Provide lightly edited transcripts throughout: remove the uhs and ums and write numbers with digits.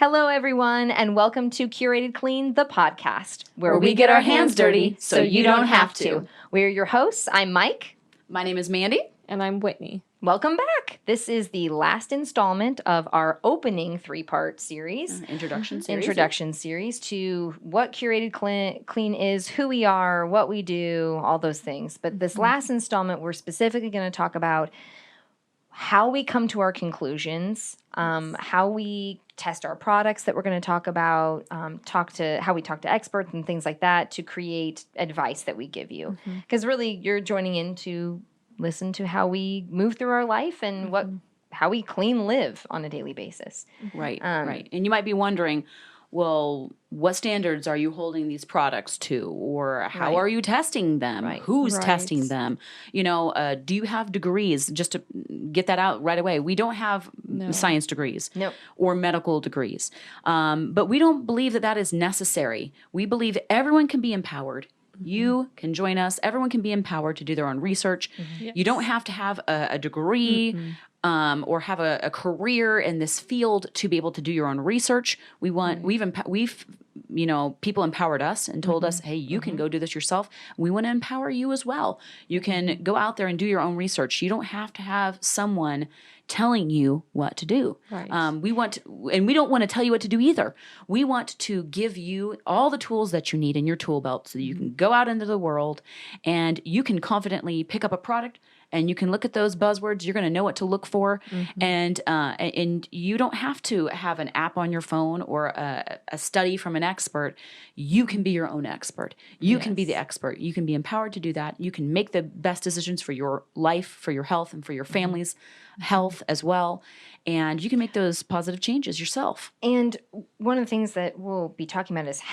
Hello, everyone, and welcome to Curated Clean, the podcast, where we get our hands dirty so you don't have to. We're your hosts. I'm Mike. My name is Mandy. And I'm Whitney. Welcome back. This is the last installment of our opening three-part series. Introduction series to what Curated Clean is, who we are, what we do, all those things. But this last installment, we're specifically going to talk about how we come to our conclusions, how we test our products that we're going to talk about, how we talk to experts and things like that to create advice that we give you. Because really, you're joining in to listen to how we move through our life and how we clean live on a daily basis. Right, right. And you might be wondering, well, what standards are you holding these products to? Or how are you testing them? Who's testing them? You know, do you have degrees? Just to get that out right away. We don't have science degrees or medical degrees. But we don't believe that is necessary. We believe everyone can be empowered. You can join us. Everyone can be empowered to do their own research. Yes. You don't have to have a degree or have a career in this field to be able to do your own research. We've people empowered us and told us, hey, you can go do this yourself. We want to empower you as well. You can go out there and do your own research. You don't have to have someone telling you what to do. Right. We don't want to tell you what to do either. We want to give you all the tools that you need in your tool belt so that you can go out into the world and you can confidently pick up a product and you can look at those buzzwords. You're going to know what to look for. And you don't have to have an app on your phone or a study from an expert. You can be your own expert. You can be the expert. You can be empowered to do that. You can make the best decisions for your life, for your health, and for your family's health as well. And you can make those positive changes yourself. And one of the things that we'll be talking about is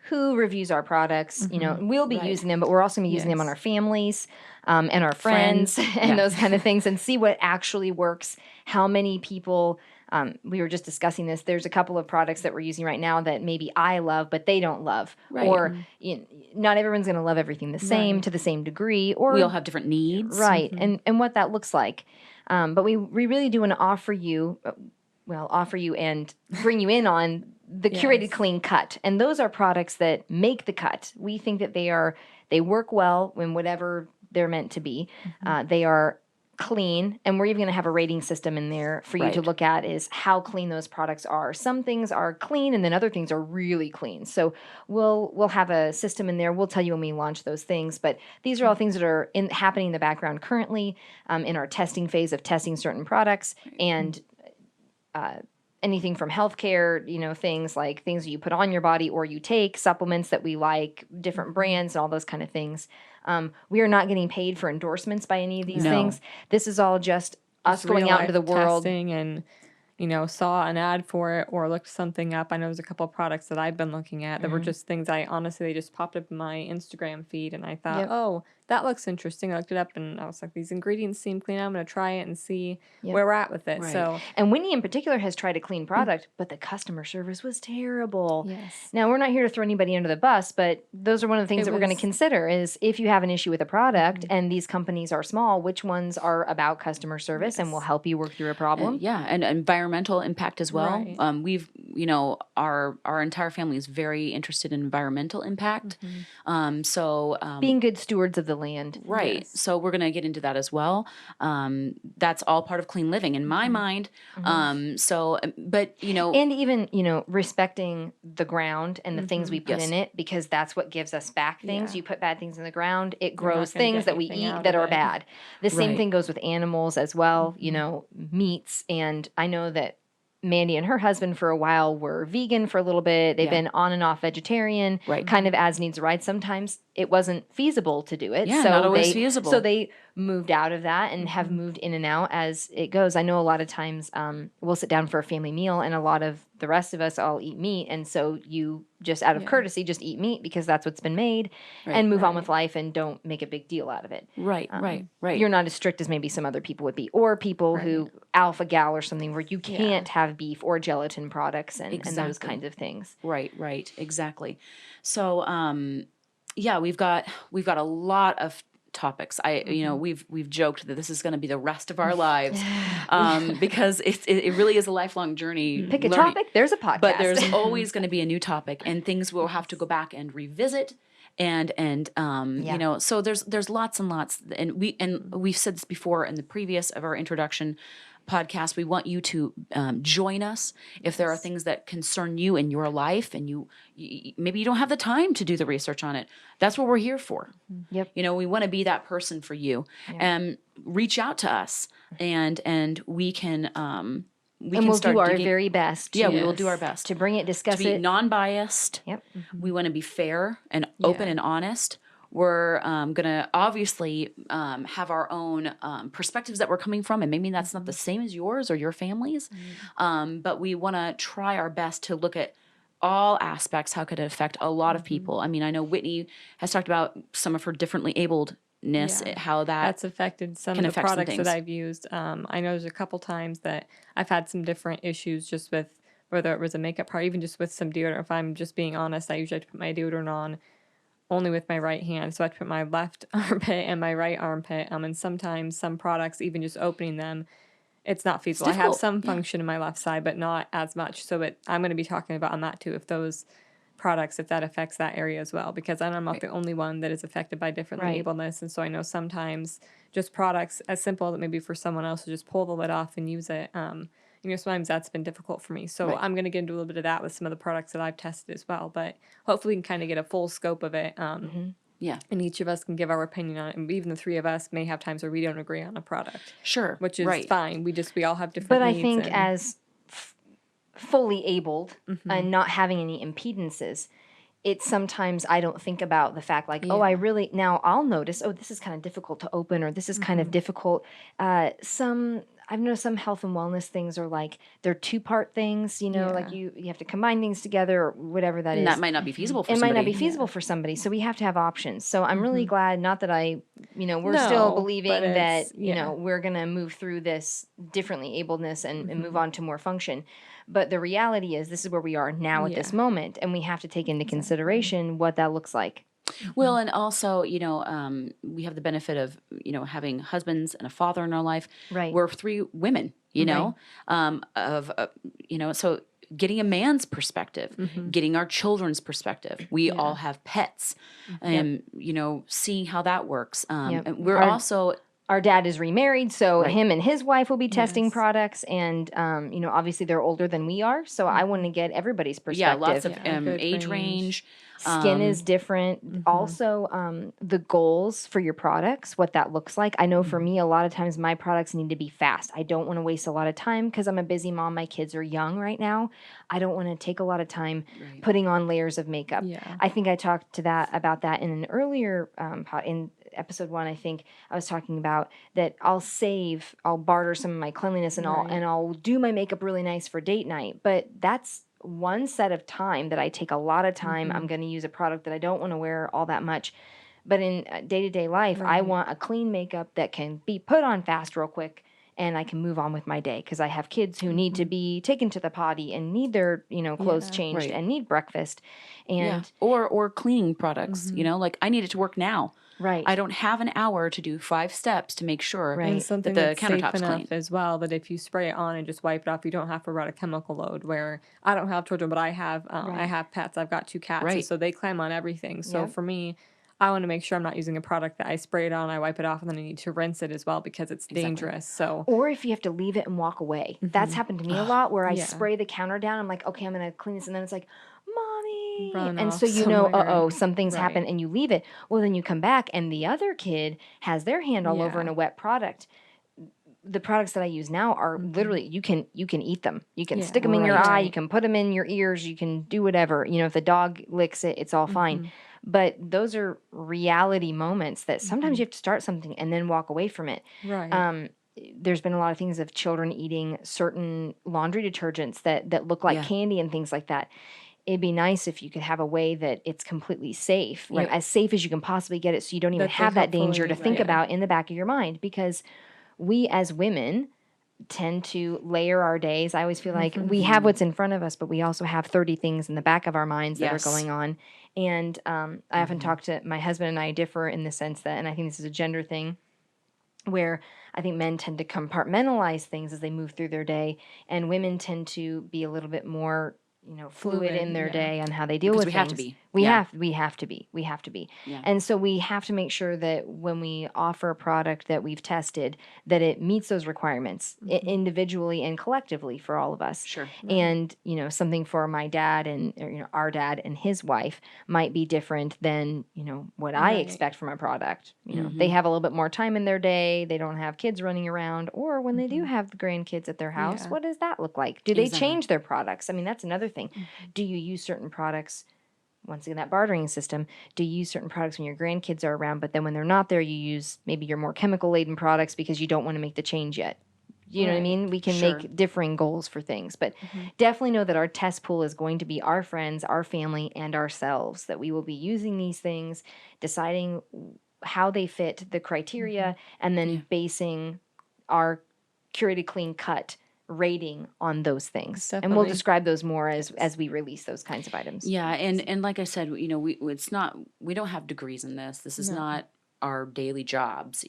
who reviews our products. You know, we'll be using them, but we're also going to be using them on our families and our friends and those kind of things, and see what actually works. How many people, we were just discussing this, there's a couple of products that we're using right now that maybe I love, but they don't love. Right. Or not everyone's going to love everything the same to the same degree. Or we all have different needs. Right, and what that looks like. But we really do want to offer you and bring you in on the Curated Clean cut. And those are products that make the cut. We think that they work well in whatever they're meant to be. They are clean, and we're even going to have a rating system in there for you to look at is how clean those products are. Some things are clean, and then other things are really clean. So we'll have a system in there. We'll tell you when we launch those things, but these are all things that are happening in the background currently in our testing phase of testing certain products and anything from healthcare, things like things that you put on your body or you take, supplements that we like, different brands and all those kind of things. We are not getting paid for endorsements by any of these things. This is all just us going out into the world. Testing and, saw an ad for it or looked something up. I know there's a couple of products that I've been looking at that were just things they just popped up in my Instagram feed and I thought, oh, that looks interesting. I looked it up and I was like, these ingredients seem clean. I'm going to try it and see where we're at with it. Right. And Whitney in particular has tried a clean product, but the customer service was terrible. Yes. Now, we're not here to throw anybody under the bus, but those are one of the things that we're going to consider is if you have an issue with a product and these companies are small, which ones are about customer service and will help you work through a problem? And environmental impact as well. Right. We've, our entire family is very interested in environmental impact. Being good stewards of the land. Right. Yes. So we're going to get into that as well. That's all part of clean living in my mind. And even, respecting the ground and the things we put in it, because that's what gives us back things. You put bad things in the ground, it grows things that we eat that are bad. The same thing goes with animals as well, meats. And I know that Mandy and her husband for a while were vegan for a little bit. They've been on and off vegetarian, kind of as needs arise. Sometimes it wasn't feasible to do it. Yeah, so not always feasible. So they moved out of that and have moved in and out as it goes. I know a lot of times we'll sit down for a family meal and a lot of the rest of us all eat meat. And so you just out of courtesy, just eat meat because that's what's been made and move on with life and don't make a big deal out of it. Right. You're not as strict as maybe some other people would be, or people who alpha gal or something where you can't have beef or gelatin products and those kinds of things. Right. Exactly. So, we've got a lot of topics. We've joked that this is going to be the rest of our lives, because it really is a lifelong journey. Pick a topic, there's a podcast. But there's always going to be a new topic, and things we'll have to go back and revisit. So there's lots and lots, and we've said this before in the previous of our introduction podcast. We want you to join us if there are things that concern you in your life, and you maybe you don't have the time to do the research on it. That's what we're here for. Yep. We want to be that person for you. Reach out to us, and we can. We'll do our very best. We will do our best to bring it, discuss to be it, non-biased. Yep. We want to be fair and open and honest. We're going to obviously have our own perspectives that we're coming from, and maybe that's not the same as yours or your family's, but we want to try our best to look at all aspects. How could it affect a lot of people? I mean, I know Whitney has talked about some of her differently abledness, how that's affected some of the products that I've used. I know there's a couple times that I've had some different issues just with whether it was a makeup product, even just with some deodorant. If I'm just being honest, I usually have to put my deodorant on only with my right hand. So I have to put my left armpit and my right armpit. And sometimes some products, even just opening them, it's not feasible. I have some function in my left side, but not as much. So I'm going to be talking about on that too, if those products, if that affects that area as well, because I'm not the only one that is affected by different ableness. And so I know sometimes just products as simple that maybe for someone else to just pull the lid off and use it. Sometimes that's been difficult for me. So I'm going to get into a little bit of that with some of the products that I've tested as well. But hopefully we can kind of get a full scope of it. And each of us can give our opinion on it. And even the three of us may have times where we don't agree on a product. Sure. Which is fine. We all have different But needs. I think as fully abled and not having any impedances, it's sometimes I don't think about the fact now I'll notice, this is kind of difficult to open, or this is kind of difficult. I've noticed some health and wellness things are like they're two-part things, like you have to combine things together or whatever that is. And that might not be feasible for somebody. It might not be feasible for somebody. So we have to have options. So I'm really glad, not that we're still believing that, we're going to move through this differently abledness and move on to more function. But the reality is this is where we are now at this moment, and we have to take into consideration what that looks like. Well, and also, we have the benefit of, having husbands and a father in our life. Right. We're three women, so getting a man's perspective, getting our children's perspective. We all have pets, and, seeing how that works. And we're our dad is remarried, so him and his wife will be testing products, and obviously they're older than we are, so I want to get everybody's perspective. Yeah, lots of age range. Skin is different. Also, the goals for your products, what that looks like. I know for me, a lot of times my products need to be fast. I don't want to waste a lot of time because I'm a busy mom. My kids are young right now. I don't want to take a lot of time putting on layers of makeup. Yeah. I think I talked about that in an earlier in episode 1. I think I was talking about that I'll barter some of my cleanliness and I'll do my makeup really nice for date night. But that's one set of time that I take a lot of time. I'm going to use a product that I don't want to wear all that much. But in day-to-day life, I want a clean makeup that can be put on fast real quick, and I can move on with my day because I have kids who need to be taken to the potty and need their clothes changed and need breakfast, and or cleaning products. Like I need it to work now. Right. I don't have an hour to do 5 steps to make sure and something that the that's countertop's safe enough clean. As well, that if you spray it on and just wipe it off, you don't have to run a chemical load. Where I don't have children, but I have pets. I've got 2 cats, and so they climb on everything. So for me, I want to make sure I'm not using a product that I spray it on, I wipe it off, and then I need to rinse it as well because it's dangerous. So, or if you have to leave it and walk away, that's happened to me a lot. Where I spray the counter down, I'm like, okay, I'm gonna clean this, and then it's like, Mommy, and so something's happened, and you leave it. Well, then you come back, and the other kid has their hand all over in a wet product. The products that I use now are literally you can eat them. You can stick them in your eye. You can put them in your ears. You can do whatever. If the dog licks it, it's all fine. But those are reality moments that sometimes you have to start something and then walk away from it. Right. There's been a lot of things of children eating certain laundry detergents that look like candy and things like that. It'd be nice if you could have a way that it's completely safe, as safe as you can possibly get it, so you don't even have that danger to think about in the back of your mind. Because we as women tend to layer our days. I always feel like we have what's in front of us, but we also have 30 things in the back of our minds that are going on. And I often talk to my husband, and I differ in the sense that, and I think this is a gender thing, where I think men tend to compartmentalize things as they move through their day, and women tend to be a little bit more, fluid in their day on how they deal with things. We have to be. We have to be. Yeah. And so we have to make sure that when we offer a product that we've tested, that it meets those requirements individually and collectively for all of us. Sure. And, something for my dad and, our dad and his wife might be different than, what I expect from a product. They have a little bit more time in their day. They don't have kids running around. Or when they do have the grandkids at their house, what does that look like? Do they change their products? I mean, that's another thing. Do you use certain products? Once again, that bartering system, do you use certain products when your grandkids are around, but then when they're not there, you use maybe your more chemical-laden products because you don't want to make the change yet. You know what I mean? We can make differing goals for things, but definitely know that our test pool is going to be our friends, our family, and ourselves, that we will be using these things, deciding how they fit the criteria, and then basing our Curated Clean cut rating on those things. Definitely. And we'll describe those more as we release those kinds of items. Yeah, and like I said, we don't have degrees in this. This is not our daily jobs,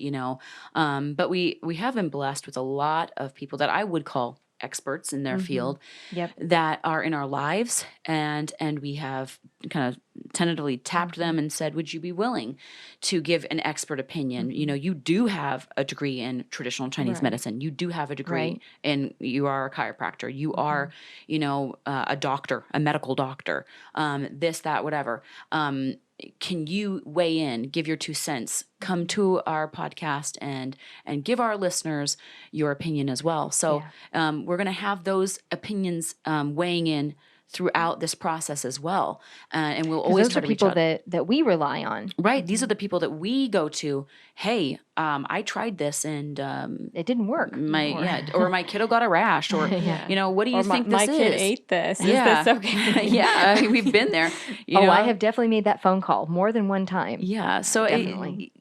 but we have been blessed with a lot of people that I would call experts in their field that are in our lives, and we have kind of tentatively tapped them and said, would you be willing to give an expert opinion? You do have a degree in traditional Chinese medicine. You do have a degree in, you are a chiropractor. You are, a doctor, a medical doctor, this, that, whatever. Can you weigh in, give your 2 cents, come to our podcast and give our listeners your opinion as well. So we're going to have those opinions weighing in throughout this process as well. And we'll always try to reach out. Those are people that we rely on. Right. These are the people that we go to. Hey, I tried this and it didn't work. Or my kiddo got a rash, or what do you think this is? My kid ate this. Yeah. Is this okay? I mean, we've been there. I have definitely made that phone call more than one time. Yeah. So definitely,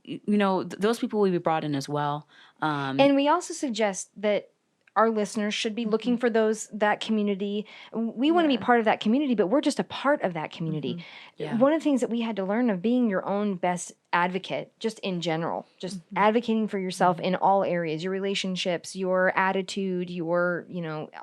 those people will be brought in as well. And we also suggest that our listeners should be looking for that community. We want to be part of that community, but we're just a part of that community. One of the things that we had to learn of being your own best advocate, just in general, just advocating for yourself in all areas, your relationships, your attitude, your,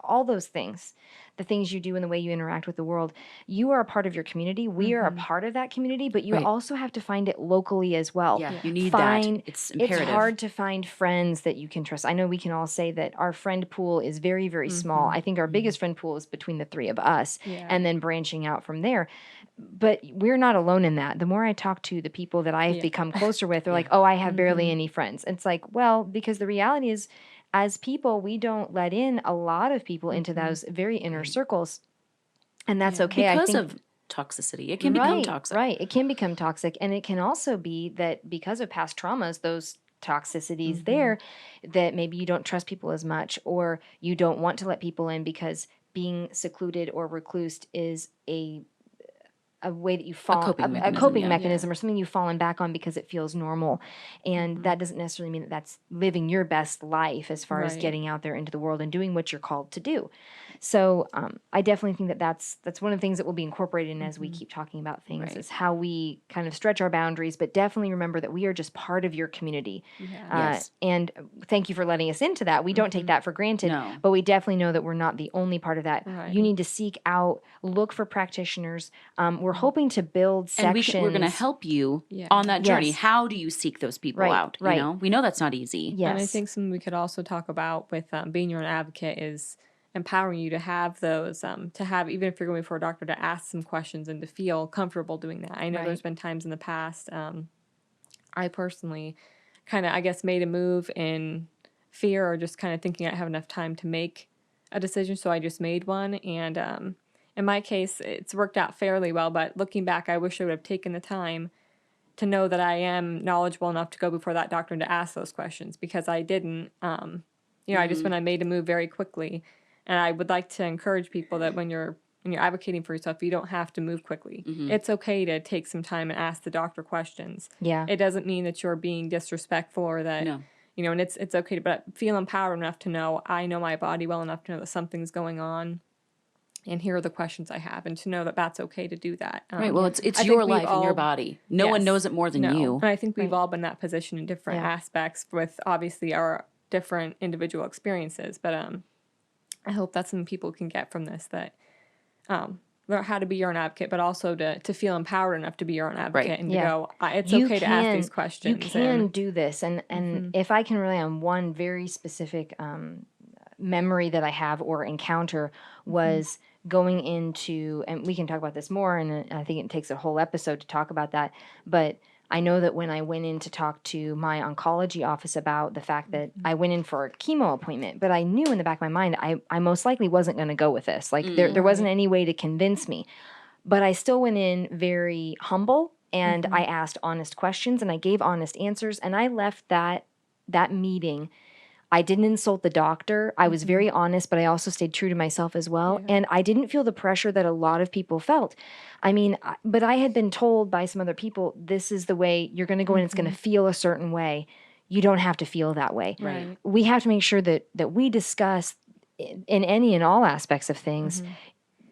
all those things, the things you do and the way you interact with the world. You are a part of your community. We are a part of that community, but you also have to find it locally as well. Yeah, you need that. It's imperative. It's hard to find friends that you can trust. I know we can all say that our friend pool is very, very small. I think our biggest friend pool is between the 3 of us, and then branching out from there. But we're not alone in that. The more I talk to the people that I've become closer with, they're like, oh, I have barely any friends. It's like, well, because the reality is, as people, we don't let in a lot of people into those very inner circles. And that's okay. Because of toxicity. It can become toxic. Right. It can become toxic. And it can also be that because of past traumas, those toxicities there, that maybe you don't trust people as much, or you don't want to let people in because being secluded or reclused is a way that you fall, a coping mechanism or something you've fallen back on because it feels normal. And that doesn't necessarily mean that that's living your best life as far as getting out there into the world and doing what you're called to do. So I definitely think that that's one of the things that will be incorporated in as we keep talking about things, is how we kind of stretch our boundaries, but definitely remember that we are just part of your community. And thank you for letting us into that. We don't take that for granted, but we definitely know that we're not the only part of that. You need to seek out, look for practitioners. We're hoping to build sections. And we're going to help you on that journey. How do you seek those people out? We know that's not easy. And I think something we could also talk about with being your own advocate is empowering you to have those, even if you're going for a doctor, to ask some questions and to feel comfortable doing that. I know there's been times in the past, I personally kind of, I guess, made a move in fear or just kind of thinking I didn't have enough time to make a decision, so I just made one. And in my case, it's worked out fairly well, but looking back, I wish I would have taken the time to know that I am knowledgeable enough to go before that doctor and to ask those questions, because I didn't. I just when I made a move very quickly. And I would like to encourage people that when you're advocating for yourself, you don't have to move quickly. It's okay to take some time and ask the doctor questions. It doesn't mean that you're being disrespectful or that you know, and it's okay to but feel empowered enough to know I know my body well enough to know that something's going on. And here are the questions I have, and to know that that's okay to do that. Right. Well, it's your life and your body. No one knows it more than you. And I think we've all been in that position in different aspects with obviously our different individual experiences. But I hope that's something people can get from this, that learn how to be your own advocate, but also to feel empowered enough to be your own advocate and to go, it's okay to ask these questions. You can do this. And if I can rely on one very specific memory that I have or encounter was going into, and we can talk about this more, and I think it takes a whole episode to talk about that, but I know that when I went in to talk to my oncology office about the fact that I went in for a chemo appointment, but I knew in the back of my mind I most likely wasn't going to go with this. Like there wasn't any way to convince me. But I still went in very humble, and I asked honest questions, and I gave honest answers, and I left that meeting. I didn't insult the doctor. I was very honest, but I also stayed true to myself as well. Yeah. And I didn't feel the pressure that a lot of people felt. I mean, but I had been told by some other people, this is the way you're going to go in. It's going to feel a certain way. You don't have to feel that way. Right. We have to make sure that we discuss in any and all aspects of things.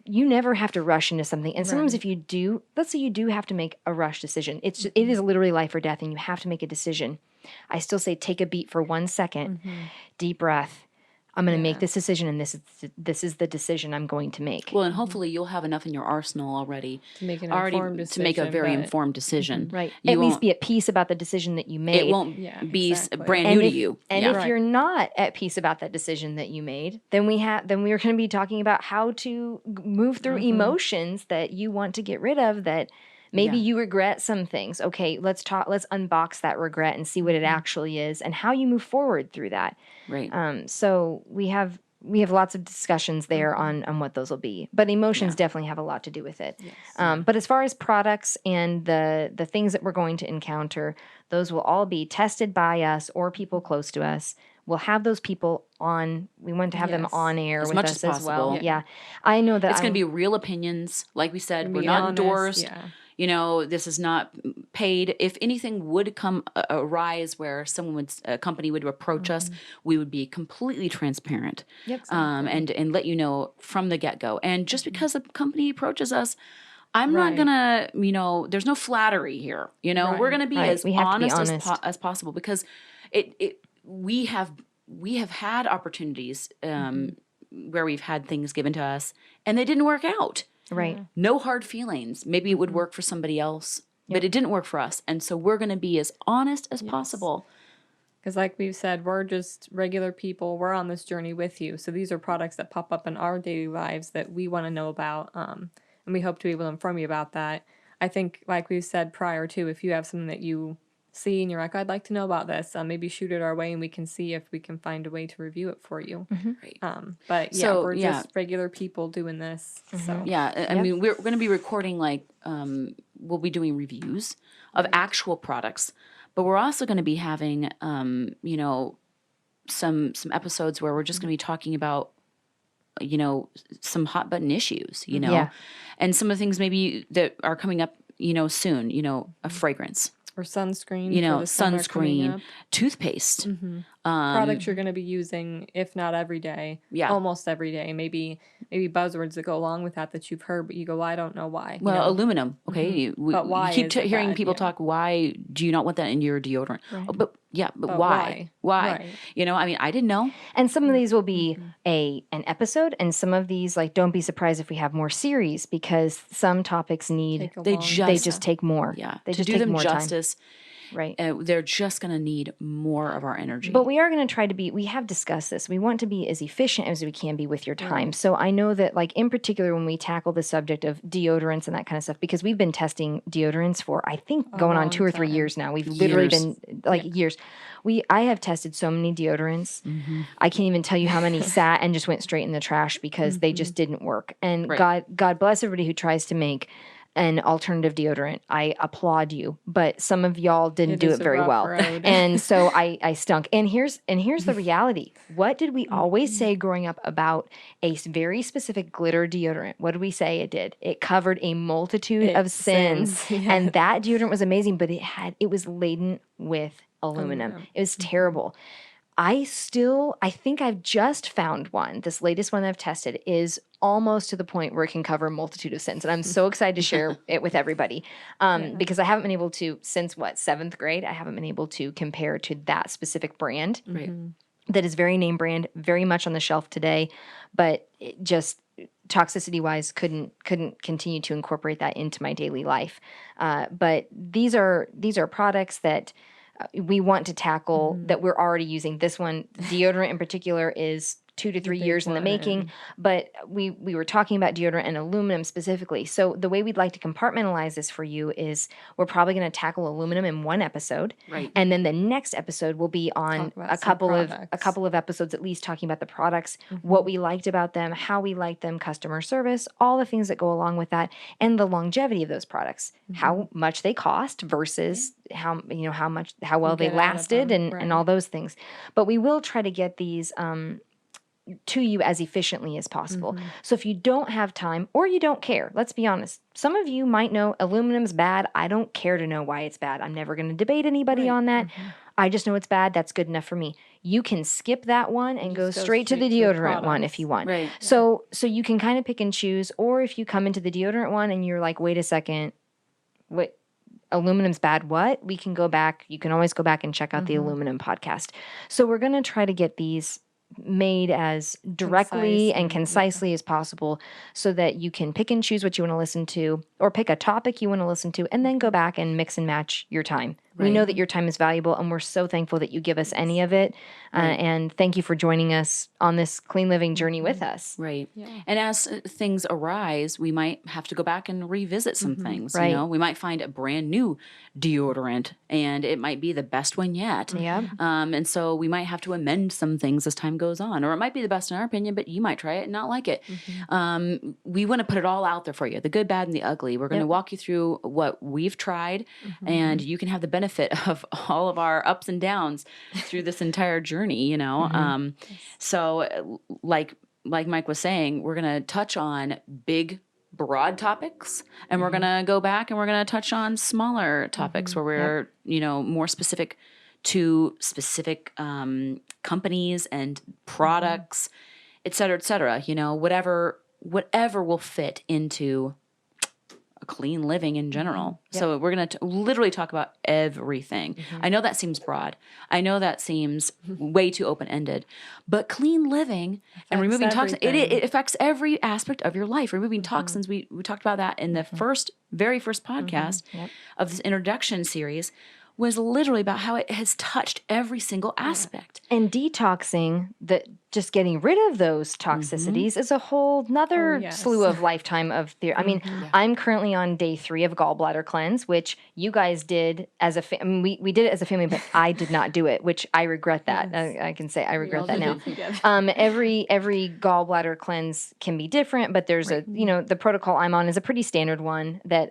You never have to rush into something. And sometimes if you do, let's say you do have to make a rush decision. It is literally life or death, and you have to make a decision. I still say take a beat for 1 second, deep breath. I'm going to make this decision, and this is the decision I'm going to make. Well, and hopefully you'll have enough in your arsenal already to make an informed decision, to make a very informed decision. Right. At least be at peace about the decision that you made. It won't be brand new to you. And if you're not at peace about that decision that you made, then we're going to be talking about how to move through emotions that you want to get rid of, that maybe you regret some things. Okay, let's unbox that regret and see what it actually is and how you move forward through that. Right. So we have lots of discussions there on what those will be. But emotions definitely have a lot to do with it. Yes. But as far as products and the things that we're going to encounter, those will all be tested by us or people close to us. We'll have those people on. We want to have them on air with us as well. Yeah. I know that it's going to be real opinions. Like we said, we're not endorsed. Yeah. You know, this is not paid. If anything would arise where a company would approach us, we would be completely transparent. Yep, exactly. And let you know from the get-go. And just because a company approaches us, I'm not gonna, there's no flattery here. We're gonna be as honest as possible, because we have had opportunities where we've had things given to us and they didn't work out. Right. No hard feelings. Maybe it would work for somebody else, but it didn't work for us. And so we're going to be as honest as possible. Because like we've said, we're just regular people. We're on this journey with you. So these are products that pop up in our daily lives that we want to know about. And we hope to be able to inform you about that. I think, like we've said prior to, if you have something that you see and you're like, I'd like to know about this, maybe shoot it our way and we can see if we can find a way to review it for you. Right. But we're just regular people doing this. So I mean, we're going to be recording, we'll be doing reviews of actual products, but we're also going to be having some episodes where we're just going to be talking about some hot button issues, and some of the things maybe that are coming up soon, a fragrance. Or sunscreen. Sunscreen, toothpaste. Products you're going to be using, if not every day, almost every day. Maybe buzzwords that go along with that you've heard, but you go, well, I don't know why. Well, aluminum, okay? But why? You keep hearing people talk, why do you not want that in your deodorant? Right. Oh, but why? Why? Right. I mean, I didn't know. And some of these will be an episode, and some of these, don't be surprised if we have more series, because some topics they just take more. Yeah. They just do take them more justice. Time. Right. They're just going to need more of our energy. But we are going to try to we have discussed this. We want to be as efficient as we can be with your time. So I know that, in particular, when we tackle the subject of deodorants and that kind of stuff, because we've been testing deodorants for, I think, going on 2 or 3 years now. We've literally been, years. I have tested so many deodorants. I can't even tell you how many sat and just went straight in the trash because they just didn't work. And God bless everybody who tries to make an alternative deodorant, I applaud you. But some of y'all didn't do is it a very rough well. road. And so I stunk. And here's the reality. What did we always say growing up about a very specific glitter deodorant? What did we say it did? It covered a multitude of sins. Yes. And that deodorant was amazing, but it was laden with aluminum. It was terrible. I think I've just found one. This latest one I've tested is almost to the point where it can cover a multitude of sins. And I'm so excited to share it with everybody because I haven't been able to, since seventh grade, I haven't been able to compare to that specific brand. Right. That is very name brand, very much on the shelf today, but it just toxicity wise couldn't continue to incorporate that into my daily life. But these are products that we want to tackle that we're already using. This one, deodorant in particular, is 2 to 3 years in the making, but we were talking about deodorant and aluminum specifically. So the way we'd like to compartmentalize this for you is we're probably going to tackle aluminum in one episode, Right. and then the next episode will be on a couple of episodes at least talking about the products, what we liked about them, how we liked them, customer service, all the things that go along with that, and the longevity of those products, how much they cost versus how well they lasted, and all those things. But we will try to get these to you as efficiently as possible. So if you don't have time or you don't care, let's be honest. Some of you might know aluminum's bad. I don't care to know why it's bad. I'm never going to debate anybody on that. I just know it's bad. That's good enough for me. You can skip that one and go straight to the deodorant one if you want. Right. So you can kind of pick and choose, or if you come into the deodorant one and you're like, wait a second, what? Aluminum's bad. What? We can go back. You can always go back and check out the aluminum podcast. So we're going to try to get these made as directly and concisely as possible so that you can pick and choose what you want to listen to, or pick a topic you want to listen to, and then go back and mix and match your time. We know that your time is valuable, and we're so thankful that you give us any of it. And thank you for joining us on this clean living journey with us. Right. Yeah. And as things arise, we might have to go back and revisit some things. Right. You know, we might find a brand new deodorant, and it might be the best one yet. Yeah. And so we might have to amend some things as time goes on, or it might be the best in our opinion, but you might try it and not like it. We want to put it all out there for you, the good, bad, and the ugly. We're going to walk you through what we've tried, and you can have the benefit of all of our ups and downs through this entire journey, you know? So like Mike was saying, we're going to touch on big, broad topics, and we're going to go back and we're going to touch on smaller topics where we're, you know, more specific to specific companies and products, et cetera, you know, whatever will fit into a clean living in general. So we're going to literally talk about everything. I know that seems broad. I know that seems way too open-ended, but clean living and removing toxins, it affects every aspect of your life. Removing toxins, we talked about that in the very first podcast of this introduction series, was literally about how it has touched every single aspect. And detoxing, just getting rid of those toxicities is a whole nother slew of lifetime of theory. I mean, I'm currently on day 3 of gallbladder cleanse, which you guys did as a family. We did it as a family, but I did not do it, which I regret that. I can say I regret that now. Every gallbladder cleanse can be different, but there's the protocol I'm on is a pretty standard one that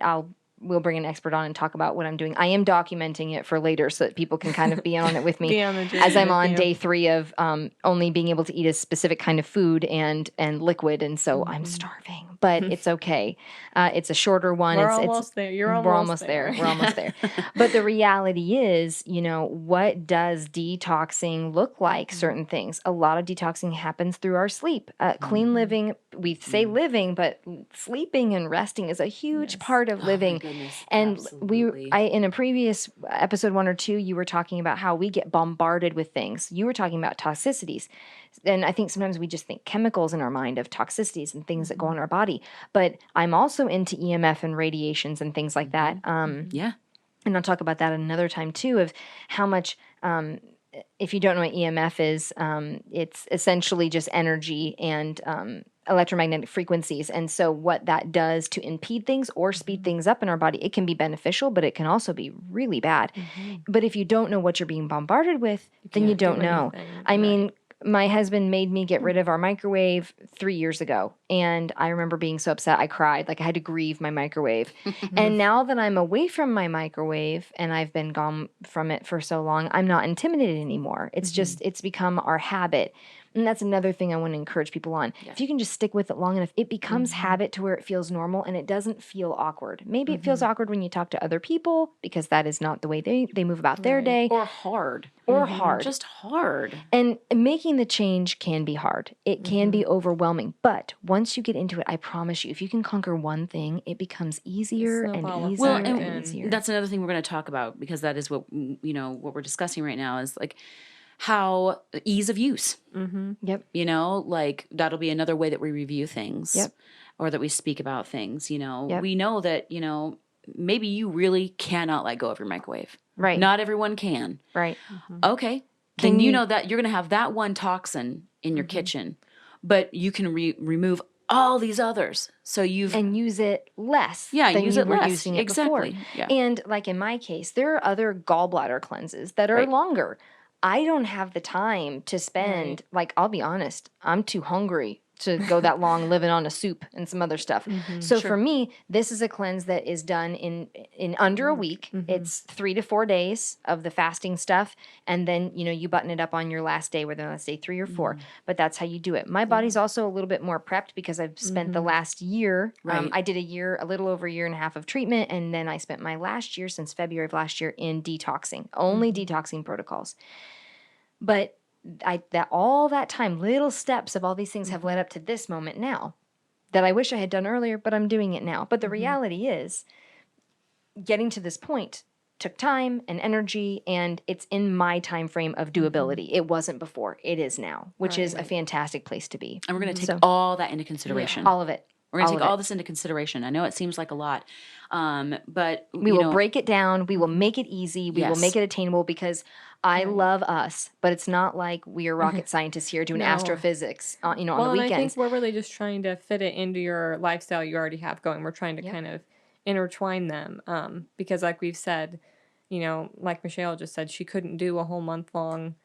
we'll bring an expert on and talk about what I'm doing. I am documenting it for later so that people can kind of be on it with me as I'm on day 3 of only being able to eat a specific kind of food and liquid. And so I'm starving, but it's okay. It's a shorter one. We're almost there. We're almost there. We're almost there. But the reality is, what does detoxing look like? Certain things. A lot of detoxing happens through our sleep. Clean living, we say living, but sleeping and resting is a huge part of living. And absolutely. in a previous episode 1 or 2, you were talking about how we get bombarded with things. You were talking about toxicities. And I think sometimes we just think chemicals in our mind of toxicities and things that go on our body. But I'm also into EMF and radiations and things like that. And I'll talk about that another time too, of how much, if you don't know what EMF is, it's essentially just energy and electromagnetic frequencies. And so what that does to impede things or speed things up in our body, it can be beneficial, but it can also be really bad. But if you don't know what you're being bombarded with, then you don't know. I mean, my husband made me get rid of our microwave 3 years ago. And I remember being so upset. I cried. Like I had to grieve my microwave. And now that I'm away from my microwave and I've been gone from it for so long, I'm not intimidated anymore. It's just, it's become our habit. And that's another thing I want to encourage people on. If you can just stick with it long enough, it becomes habit to where it feels normal and it doesn't feel awkward. Maybe it feels awkward when you talk to other people because that is not the way they move about their day. Or hard. Or hard. Just hard. And making the change can be hard. It can be overwhelming. But once you get into it, I promise you, if you can conquer one thing, it becomes easier and easier and easier. That's another thing we're going to talk about because that is what, what we're discussing right now is like how ease of use. Yep. Like that'll be another way that we review things. Yep. Or that we speak about things, Yep. We know that, maybe you really cannot let go of your microwave. Right. Not everyone can. Right. Okay. Then you know that you're going to have that one toxin in your kitchen, but you can remove all these others. So and use it less. Yeah, than use you it were less. using it Exactly. before. Yeah. And like in my case, there are other gallbladder cleanses that are longer. I don't have the time to spend, like, I'll be honest, I'm too hungry to go that long living on a soup and some other stuff. So for me, this is a cleanse that is done in under a week. It's 3 to 4 days of the fasting stuff. And then, you button it up on your last day, whether that's day 3 or 4. But that's how you do it. My body's also a little bit more prepped because I've spent the last year. I did a little over a year and a half of treatment. And then I spent my last year, since February of last year, in detoxing, only detoxing protocols. But all that time, little steps of all these things have led up to this moment now that I wish I had done earlier, but I'm doing it now. But the reality is getting to this point took time and energy, and it's in my time frame of doability. It wasn't before. It is now, which is a fantastic place to be. And we're going to take all that into consideration. All of it. We're going to take all this into consideration. I know it seems like a lot, but we will break it down. We will make it easy. We will make it attainable because I love us, but it's not like we are rocket scientists here doing astrophysics, on the weekends. And I think we're really just trying to fit it into your lifestyle you already have going. We're trying to kind of intertwine them because like we've said, like Michelle just said, she couldn't do a whole month-long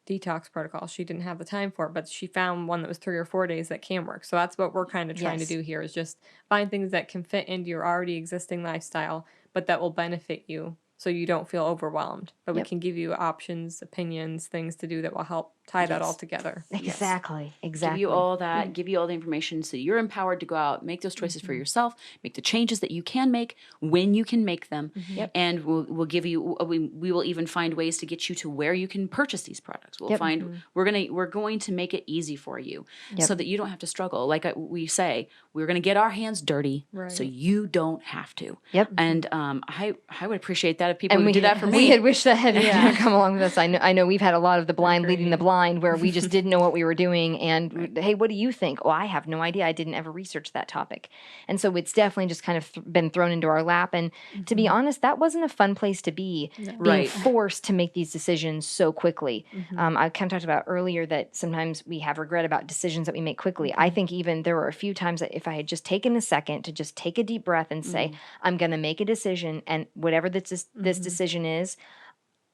detox protocol. She didn't have the time for it, but she found one that was 3 or 4 days that can work. So that's what we're kind of trying to do here is just find things that can fit into your already existing lifestyle, but that will benefit you so you don't feel overwhelmed. But we can give you options, opinions, things to do that will help tie that all together. Exactly. Give you all that, give you all the information so you're empowered to go out, make those choices for yourself, make the changes that you can make when you can make them. And we'll give you, we will even find ways to get you to where you can purchase these products. We'll find, we're going to make it easy for you so that you don't have to struggle. Like we say, we're going to get our hands dirty so you don't have to. And I would appreciate that if people would do that for me. We had wished that had come along with us. I know we've had a lot of the blind leading the blind where we just didn't know what we were doing. And hey, what do you think? Oh, I have no idea. I didn't ever research that topic. And so it's definitely just kind of been thrown into our lap. And to be honest, that wasn't a fun place to be, being forced to make these decisions so quickly. I kind of talked about earlier that sometimes we have regret about decisions that we make quickly. I think even there were a few times that if I had just taken a second to just take a deep breath and say, I'm going to make a decision, and whatever this decision is,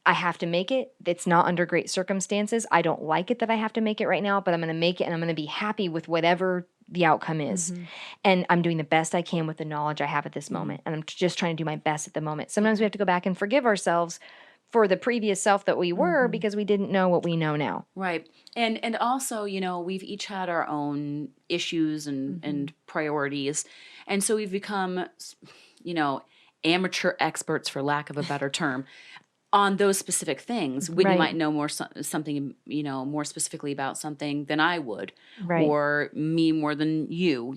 I have to make it. It's not under great circumstances. I don't like it that I have to make it right now, but I'm going to make it, and I'm going to be happy with whatever the outcome is. And I'm doing the best I can with the knowledge I have at this moment. And I'm just trying to do my best at the moment. Sometimes we have to go back and forgive ourselves for the previous self that we were because we didn't know what we know now. Right. And also, we've each had our own issues and priorities. And so we've become, amateur experts, for lack of a better term, on those specific things. Whitney might know something, more specifically about something than I would, or me more than you,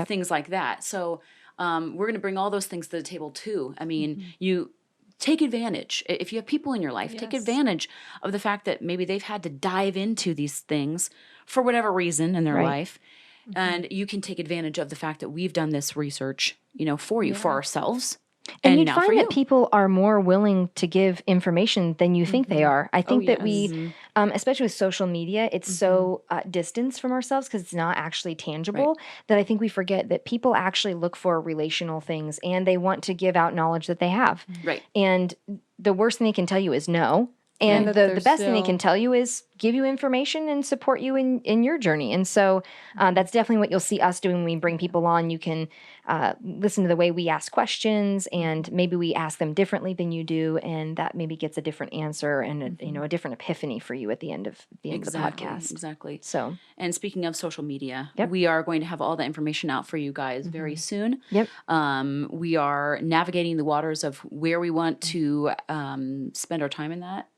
things like that. So we're going to bring all those things to the table too. I mean, you take advantage. If you have people in your life, take advantage of the fact that maybe they've had to dive into these things for whatever reason in their life. And you can take advantage of the fact that we've done this research, for you, for ourselves. And you'd find that people are more willing to give information than you think they are. I think that we, especially with social media, it's so distanced from ourselves because it's not actually tangible that I think we forget that people actually look for relational things and they want to give out knowledge that they have. And the worst thing they can tell you is no. And the best thing they can tell you is give you information and support you in your journey. And so that's definitely what you'll see us doing when we bring people on. You can listen to the way we ask questions, and maybe we ask them differently than you do, and that maybe gets a different answer and a different epiphany for you at the end of the podcast. Exactly. So, and speaking of social media, Yep. we are going to have all the information out for you guys very soon. Yep. We are navigating the waters of where we want to spend our time in that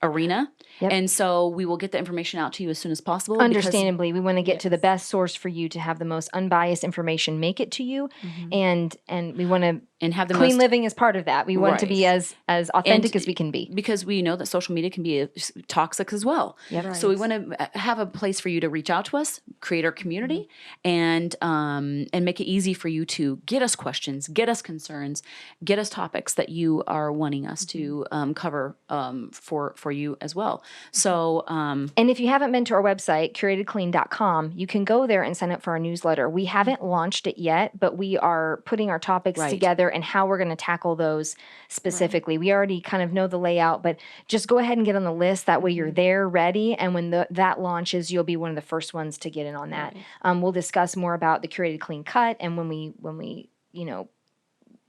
arena. Yep. And so we will get the information out to you as soon as possible. Understandably, we want to get to the best source for you to have the most unbiased information make it to you, and we want to have the clean most living is part of that. We want to be as authentic as we can be, because we know that social media can be toxic as well. Yep. Right. So we want to have a place for you to reach out to us, create our community, and make it easy for you to get us questions, get us concerns, get us topics that you are wanting us to cover for you as well. So and if you haven't been to our website, curatedclean.com, you can go there and sign up for our newsletter. We haven't launched it yet, but we are putting our topics together and how we're going to tackle those specifically. We already kind of know the layout, but just go ahead and get on the list. That way you're there ready. And when that launches, you'll be one of the first ones to get in on that. We'll discuss more about the Curated Clean cut. And when we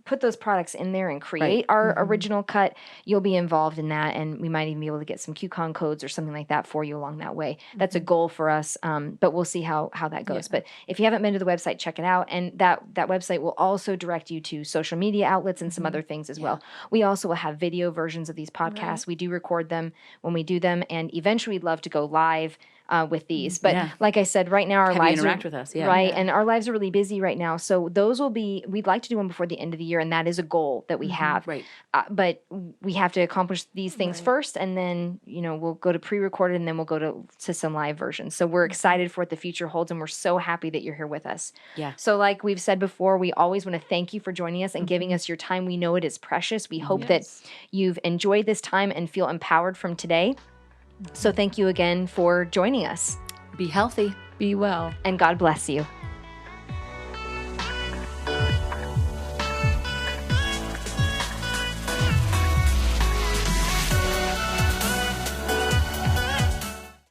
put those products in there and create our original cut, you'll be involved in that, and we might even be able to get some coupon codes or something like that for you along that way. That's a goal for us, but we'll see how that goes. But if you haven't been to the website, check it out, and that website will also direct you to social media outlets and some other things as well. We also will have video versions of these podcasts. We do record them when we do them, and eventually we'd love to go live with these. But like I said, right now our lives interact with us, and our lives are really busy right now. So those will be, we'd like to do them before the end of the year, and that is a goal that we have. Right. But we have to accomplish these things first, and then we'll go to pre-recorded, and then we'll go to some live versions. So we're excited for what the future holds, and we're so happy that you're here with us. Yeah. So like we've said before, we always want to thank you for joining us and giving us your time. We know it is precious. We hope that you've enjoyed this time and feel empowered from today. So thank you again for joining us. Be healthy. Be well. And God bless you.